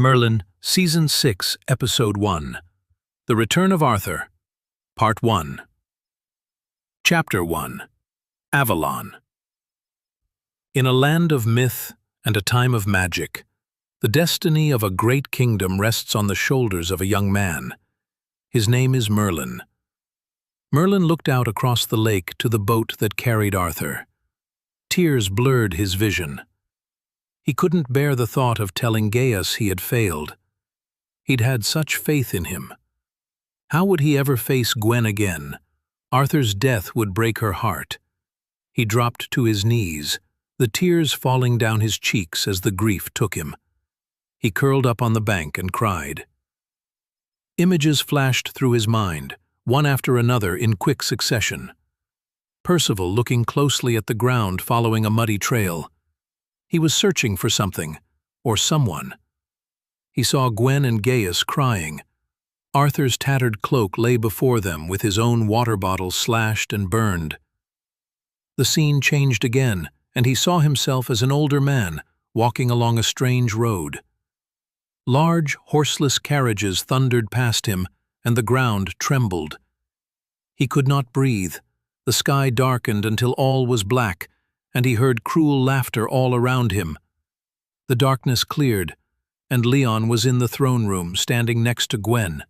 Merlin, Season 6, Episode 1. The Return of Arthur, Part 1. Chapter 1. Avalon. In a land of myth and a time of magic, the destiny of a great kingdom rests on the shoulders of a young man. His name is Merlin. Merlin looked out across the lake to the boat that carried Arthur. Tears blurred his vision. He couldn't bear the thought of telling Gaius he had failed. He'd had such faith in him. How would he ever face Gwen again? Arthur's death would break her heart. He dropped to his knees, the tears falling down his cheeks as the grief took him. He curled up on the bank and cried. Images flashed through his mind, one after another in quick succession. Percival looking closely at the ground following a muddy trail. He was searching for something, or someone. He saw Gwen and Gaius crying. Arthur's tattered cloak lay before them with his own water bottle slashed and burned. The scene changed again, and he saw himself as an older man, walking along a strange road. Large, horseless carriages thundered past him, and the ground trembled. He could not breathe. The sky darkened until all was black, and he heard cruel laughter all around him. The darkness cleared, and Leon was in the throne room, standing next to Gwen.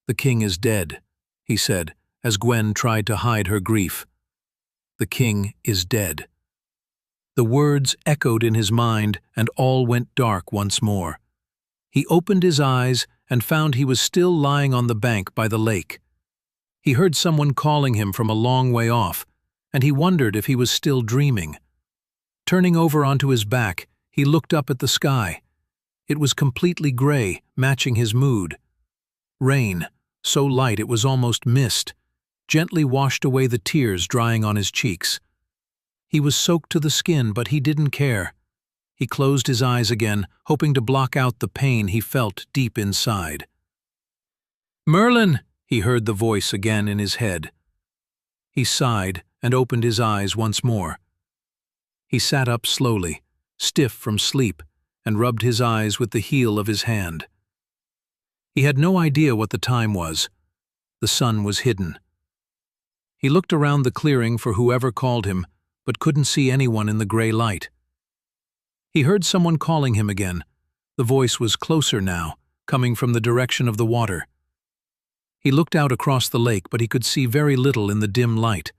"The king is dead," he said, as Gwen tried to hide her grief. "The king is dead." The words echoed in his mind, and all went dark once more. He opened his eyes and found he was still lying on the bank by the lake. He heard someone calling him from a long way off, and he wondered if he was still dreaming. Turning over onto his back, he looked up at the sky. It was completely gray, matching his mood. Rain, so light it was almost mist, gently washed away the tears drying on his cheeks. He was soaked to the skin, but he didn't care. He closed his eyes again, hoping to block out the pain he felt deep inside. "Merlin!" he heard the voice again in his head. He sighed and opened his eyes once more. He sat up slowly, stiff from sleep, and rubbed his eyes with the heel of his hand. He had no idea what the time was. The sun was hidden. He looked around the clearing for whoever called him, but couldn't see anyone in the gray light. He heard someone calling him again. The voice was closer now, coming from the direction of the water. He looked out across the lake, but he could see very little in the dim light.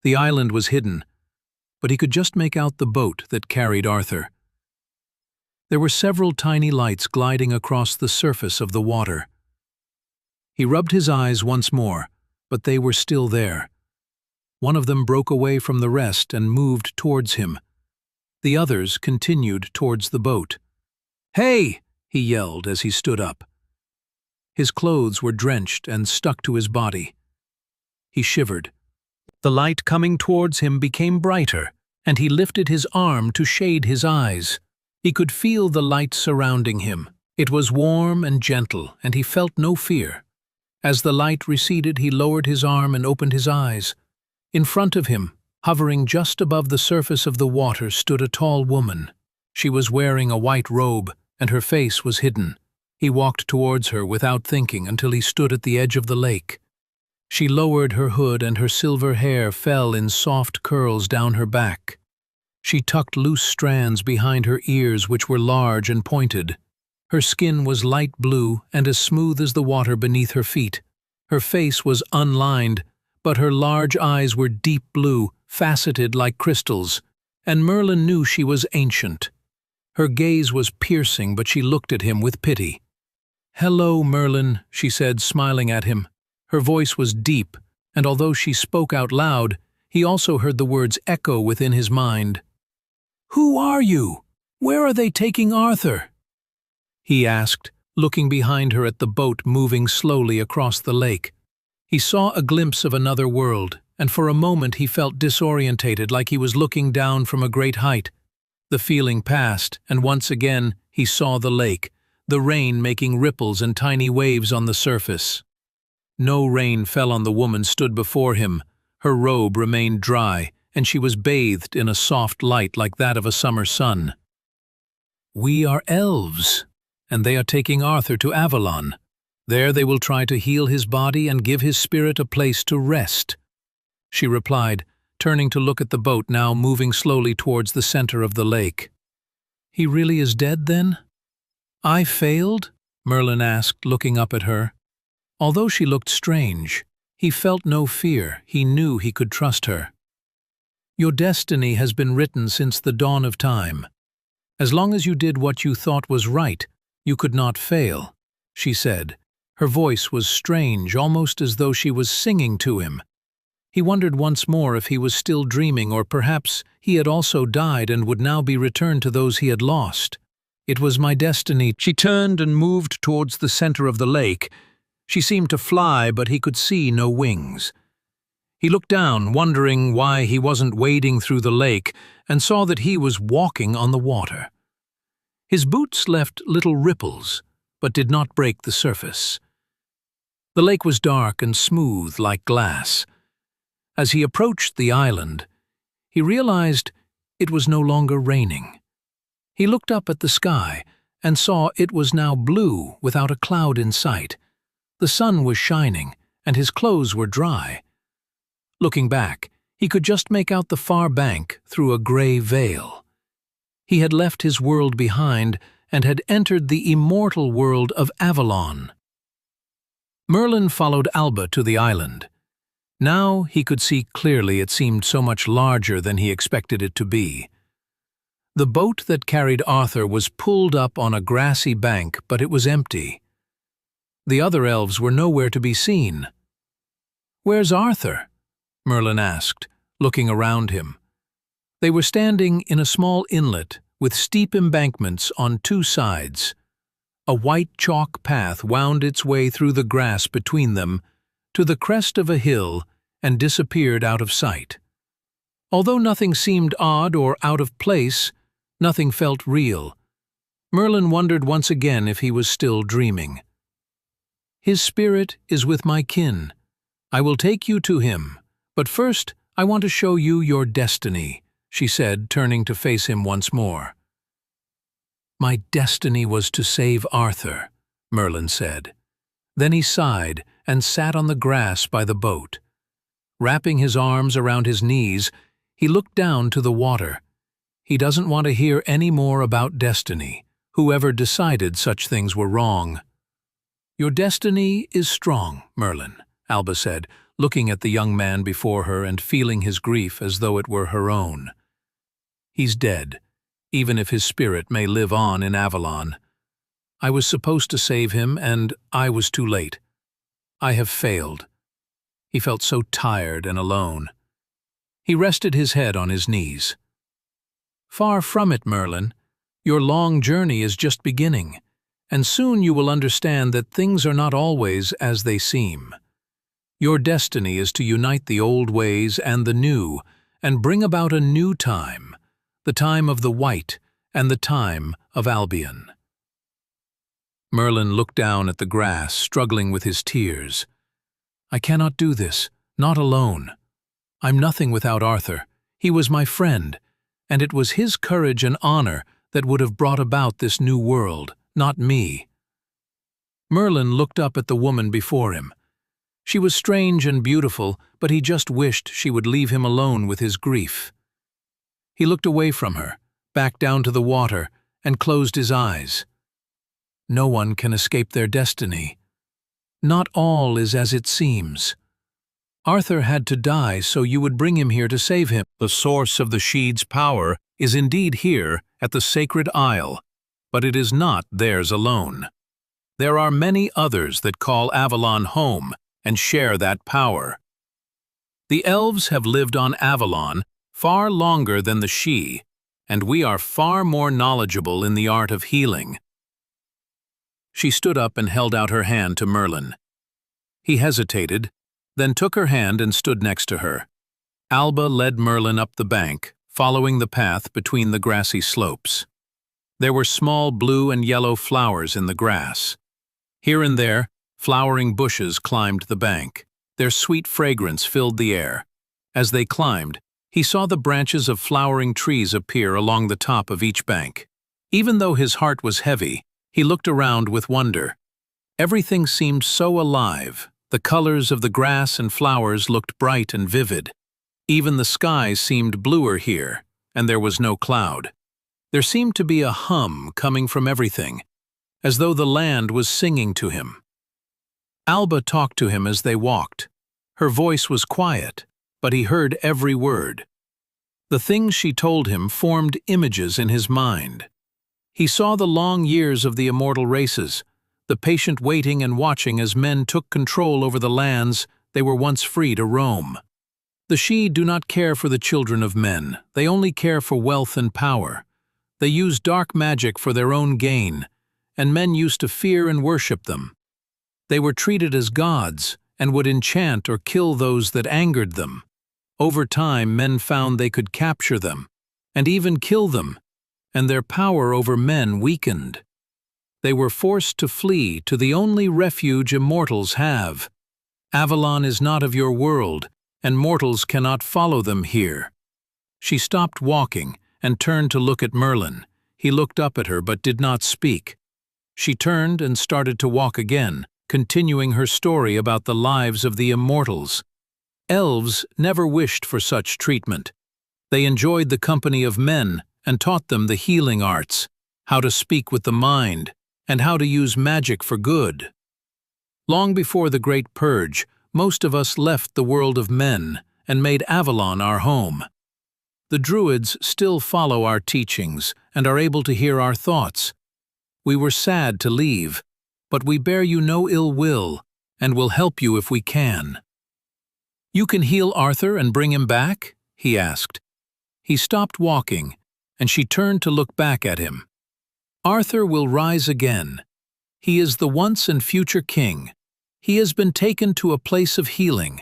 The island was hidden, but he could just make out the boat that carried Arthur. There were several tiny lights gliding across the surface of the water. He rubbed his eyes once more, but they were still there. One of them broke away from the rest and moved towards him. The others continued towards the boat. "Hey!" he yelled as he stood up. His clothes were drenched and stuck to his body. He shivered. The light coming towards him became brighter, and he lifted his arm to shade his eyes. He could feel the light surrounding him. It was warm and gentle, and he felt no fear. As the light receded, he lowered his arm and opened his eyes. In front of him, hovering just above the surface of the water, stood a tall woman. She was wearing a white robe, and her face was hidden. He walked towards her without thinking until he stood at the edge of the lake. She lowered her hood, and her silver hair fell in soft curls down her back. She tucked loose strands behind her ears, which were large and pointed. Her skin was light blue and as smooth as the water beneath her feet. Her face was unlined, but her large eyes were deep blue, faceted like crystals, and Merlin knew she was ancient. Her gaze was piercing, but she looked at him with pity. "Hello, Merlin," she said, smiling at him. Her voice was deep, and although she spoke out loud, he also heard the words echo within his mind. "Who are you? Where are they taking Arthur?" he asked, looking behind her at the boat moving slowly across the lake. He saw a glimpse of another world, and for a moment he felt disorientated, like he was looking down from a great height. The feeling passed, and once again he saw the lake, the rain making ripples and tiny waves on the surface. No rain fell on the woman stood before him. Her robe remained dry, and she was bathed in a soft light like that of a summer sun. "We are elves, and they are taking Arthur to Avalon. There they will try to heal his body and give his spirit a place to rest," she replied, turning to look at the boat now moving slowly towards the center of the lake. "He really is dead, then?" "I failed?" Merlin asked, looking up at her. Although she looked strange, he felt no fear. He knew he could trust her. "Your destiny has been written since the dawn of time. As long as you did what you thought was right, you could not fail," she said. Her voice was strange, almost as though she was singing to him. He wondered once more if he was still dreaming, or perhaps he had also died and would now be returned to those he had lost. "It was my destiny." She turned and moved towards the center of the lake. She seemed to fly, but he could see no wings. He looked down, wondering why he wasn't wading through the lake, and saw that he was walking on the water. His boots left little ripples, but did not break the surface. The lake was dark and smooth like glass. As he approached the island, he realized it was no longer raining. He looked up at the sky and saw it was now blue without a cloud in sight. The sun was shining, and his clothes were dry. Looking back, he could just make out the far bank through a gray veil. He had left his world behind and had entered the immortal world of Avalon. Merlin followed Alba to the island. Now he could see clearly. It seemed so much larger than he expected it to be. The boat that carried Arthur was pulled up on a grassy bank, but it was empty. The other elves were nowhere to be seen. "Where's Arthur?" Merlin asked, looking around him. They were standing in a small inlet with steep embankments on two sides. A white chalk path wound its way through the grass between them to the crest of a hill and disappeared out of sight. Although nothing seemed odd or out of place, nothing felt real. Merlin wondered once again if he was still dreaming. "His spirit is with my kin. I will take you to him, but first I want to show you your destiny," she said, turning to face him once more. "My destiny was to save Arthur," Merlin said. Then he sighed and sat on the grass by the boat. Wrapping his arms around his knees, he looked down to the water. He doesn't want to hear any more about destiny. Whoever decided such things were wrong. "Your destiny is strong, Merlin," Alba said, looking at the young man before her and feeling his grief as though it were her own. "He's dead, even if his spirit may live on in Avalon. I was supposed to save him, and I was too late. I have failed." He felt so tired and alone. He rested his head on his knees. "Far from it, Merlin. Your long journey is just beginning, and soon you will understand that things are not always as they seem. Your destiny is to unite the old ways and the new, and bring about a new time, the time of the White and the time of Albion." Merlin looked down at the grass, struggling with his tears. "I cannot do this, not alone. I'm nothing without Arthur. He was my friend, and it was his courage and honor that would have brought about this new world, not me." Merlin looked up at the woman before him. She was strange and beautiful, but he just wished she would leave him alone with his grief. He looked away from her, back down to the water, and closed his eyes. No one can escape their destiny. Not all is as it seems. Arthur had to die so you would bring him here to save him. The source of the Sheed's power is indeed here at the Sacred Isle, but it is not theirs alone. There are many others that call Avalon home and share that power. The elves have lived on Avalon far longer than the She, and we are far more knowledgeable in the art of healing. She stood up and held out her hand to Merlin. He hesitated, then took her hand and stood next to her. Alba led Merlin up the bank, following the path between the grassy slopes. There were small blue and yellow flowers in the grass. Here and there, flowering bushes climbed the bank. Their sweet fragrance filled the air. As they climbed, he saw the branches of flowering trees appear along the top of each bank. Even though his heart was heavy, he looked around with wonder. Everything seemed so alive. The colors of the grass and flowers looked bright and vivid. Even the sky seemed bluer here, and there was no cloud. There seemed to be a hum coming from everything, as though the land was singing to him. Alba talked to him as they walked. Her voice was quiet, but he heard every word. The things she told him formed images in his mind. He saw the long years of the immortal races, the patient waiting and watching as men took control over the lands they were once free to roam. The Sidhe do not care for the children of men, they only care for wealth and power. They use dark magic for their own gain, and men used to fear and worship them. They were treated as gods and would enchant or kill those that angered them. Over time, men found they could capture them, and even kill them, and their power over men weakened. They were forced to flee to the only refuge immortals have. Avalon is not of your world, and mortals cannot follow them here. She stopped walking and turned to look at Merlin. He looked up at her but did not speak. She turned and started to walk again, continuing her story about the lives of the immortals. Elves never wished for such treatment. They enjoyed the company of men and taught them the healing arts, how to speak with the mind, and how to use magic for good. Long before the Great Purge, most of us left the world of men and made Avalon our home. The Druids still follow our teachings and are able to hear our thoughts. We were sad to leave, but we bear you no ill will and will help you if we can. You can heal Arthur and bring him back? He asked. He stopped walking, and she turned to look back at him. Arthur will rise again. He is the once and future king. He has been taken to a place of healing.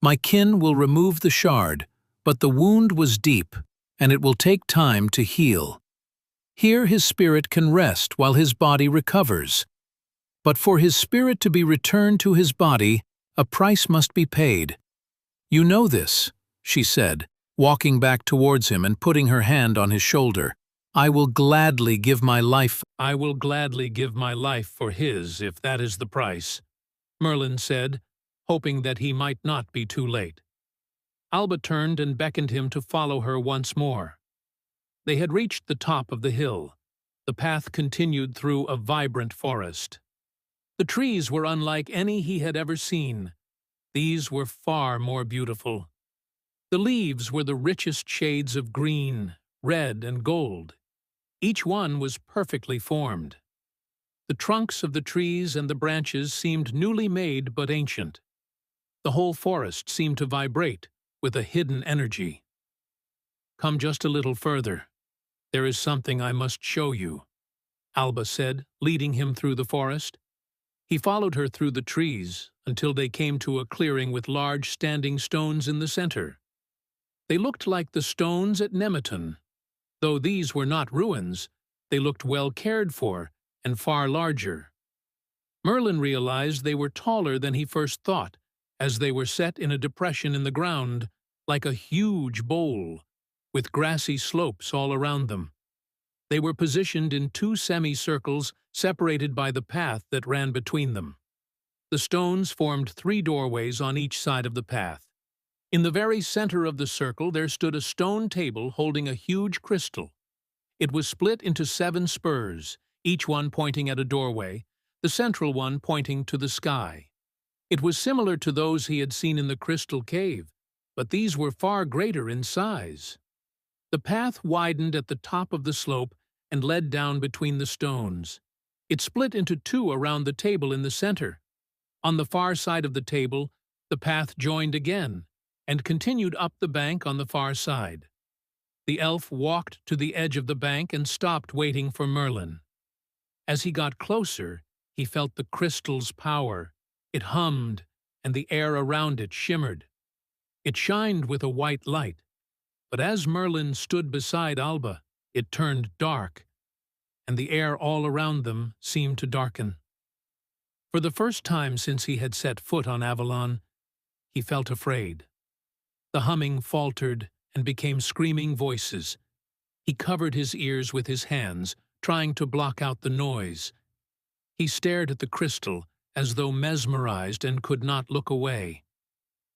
My kin will remove the shard, but the wound was deep, and it will take time to heal. Here his spirit can rest while his body recovers. But for his spirit to be returned to his body, a price must be paid. You know this, she said, walking back towards him and putting her hand on his shoulder. I will gladly give my life for his, if that is the price, Merlin said, hoping that he might not be too late. Alba turned and beckoned him to follow her once more. They had reached the top of the hill. The path continued through a vibrant forest. The trees were unlike any he had ever seen. These were far more beautiful. The leaves were the richest shades of green, red, and gold. Each one was perfectly formed. The trunks of the trees and the branches seemed newly made but ancient. The whole forest seemed to vibrate with a hidden energy. Come just a little further. There is something I must show you, Alba said, leading him through the forest. He followed her through the trees until they came to a clearing with large standing stones in the center. They looked like the stones at Nemeton. Though these were not ruins, they looked well cared for and far larger. Merlin realized they were taller than he first thought, as they were set in a depression in the ground, like a huge bowl, with grassy slopes all around them. They were positioned in two semicircles separated by the path that ran between them. The stones formed 3 doorways on each side of the path. In the very center of the circle there stood a stone table holding a huge crystal. It was split into 7 spurs, each one pointing at a doorway, the central one pointing to the sky. It was similar to those he had seen in the crystal cave, but these were far greater in size. The path widened at the top of the slope and led down between the stones. It split into 2 around the table in the center. On the far side of the table, the path joined again and continued up the bank on the far side. The elf walked to the edge of the bank and stopped waiting for Merlin. As he got closer, he felt the crystal's power. It hummed, and the air around it shimmered. It shined with a white light. But as Merlin stood beside Alba, it turned dark, and the air all around them seemed to darken. For the first time since he had set foot on Avalon, he felt afraid. The humming faltered and became screaming voices. He covered his ears with his hands, trying to block out the noise. He stared at the crystal as though mesmerized and could not look away.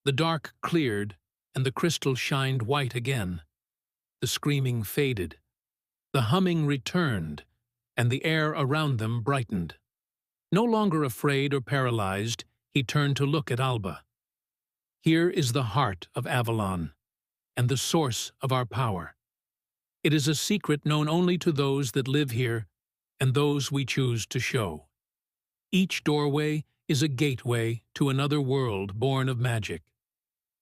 The dark cleared, and the crystal shined white again. The screaming faded. The humming returned, and the air around them brightened. No longer afraid or paralyzed, he turned to look at Alba. Here is the heart of Avalon, and the source of our power. It is a secret known only to those that live here and those we choose to show. Each doorway is a gateway to another world born of magic.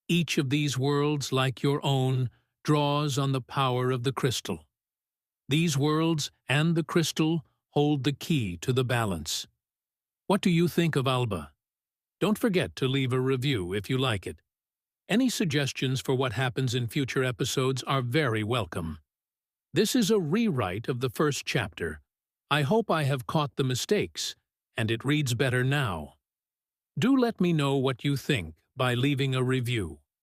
Each of these worlds, like your own, draws on the power of the crystal. These worlds and the crystal hold the key to the balance. What do you think of Alba? Don't forget to leave a review if you like it. Any suggestions for what happens in future episodes are very welcome. This is a rewrite of the first chapter. I hope I have caught the mistakes, and it reads better now. Do let me know what you think by leaving a review.